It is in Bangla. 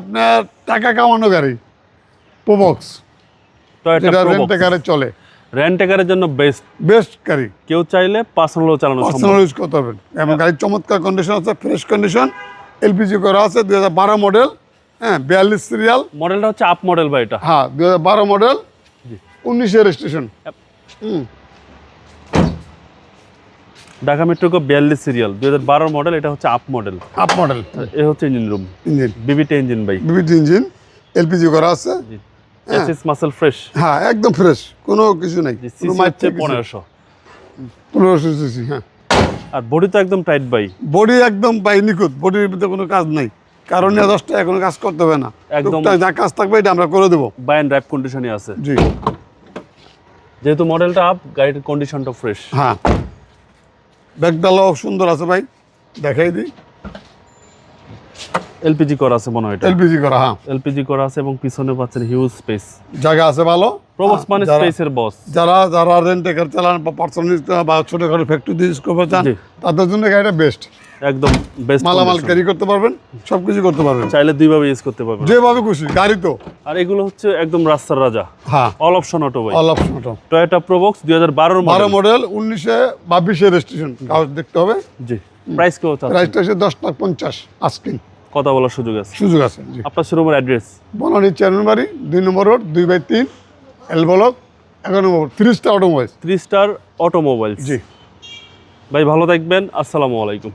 আপনার টাকা কামানো গাড়ি প্রোবক্স, যেটা রেন্টে কারে চলে, রেন্টেকারের জন্য বেস্ট গাড়ি। কেউ চাইলে পার্সোনালও চালানো সম্ভব, পার্সোনাল ইউজ করতে পারবেন। এবং গাড়ির চমৎকার কন্ডিশন আছে, ফ্রেশ কন্ডিশন, এলপিজি করা আছে, 2012 মডেল, হ্যাঁ 42 সিরিয়াল। মডেলটা হচ্ছে আপ মডেল বা এটা? হ্যাঁ 2012 মডেল, 19 রেজিস্ট্রেশন। ঢাকা মেট্রোকো 42 সিরিয়াল, 2012 মডেল। এটা হচ্ছে আপ মডেল। Up model. এ হচ্ছে engine room, engine VVT engine ভাই, বিবিটি ইঞ্জিন, এলপিজি করা আছে। এসএস মাসেল ফ্রেশ। হ্যাঁ একদম ফ্রেশ, কোনো কিছু নাই। সিসি হচ্ছে 1500 সিসি। হ্যাঁ, আর বডি তো একদম টাইট ভাই, বডি একদম পাই নিখুঁত, বডির ভিতরে কোনো কাজ নাই, কারণ 10 টাকা কোনো কাজ করতে হবে না, একদম যা কাজ থাকবে এটা আমরা করে দেবো। বাই অ্যান্ড ড্রাইভ কন্ডিশনে আছে। জি, যেহেতু মডেলটা আপ, গাড়ির কন্ডিশনটা ফ্রেশ। হ্যাঁ ব্যাগডালাও সুন্দর আছে ভাই, দেখাই দিই। এলপিজি করা আছে মনে হয়, এটা এলপিজি করা। হ্যাঁ এলপিজি করা আছে এবং পিছনে পাচ্ছেন হিউজ স্পেস, জায়গা আছে ভালো। প্রবক্স মানে স্পেসের বস। যারা রেন্টে কার চালান বা পার্সোনাল বা ছোটখাটো ফ্যাক্টরি ইউজ করতে চান, তাদের জন্য গাড়িটা বেস্ট, একদম বেস্ট। মালামাল ক্যারি করতে পারবেন, সবকিছু করতে পারবেন, চাইলে দুইভাবে ইউজ করতে পারবেন, যেভাবে খুশি। গাড়ি তো আর এগুলো হচ্ছে একদম রাস্তার রাজা। হ্যাঁ, অল অপশন অটো ভাই, all option auto. Toyota Probox 2012 model, 1922 registration. কাগজ দেখতে হবে। জি, প্রাইস কত আছে? প্রাইসটা হচ্ছে 10,50,000 আস্কিং। কথা বলার সুযোগ আছে, সুযোগ আছে। জি, আপনার শোরুমের অ্যাড্রেস?3 স্টার অটোমোবাইলস। জি ভাই ভালো থাকবেন, আসসালামু আলাইকুম।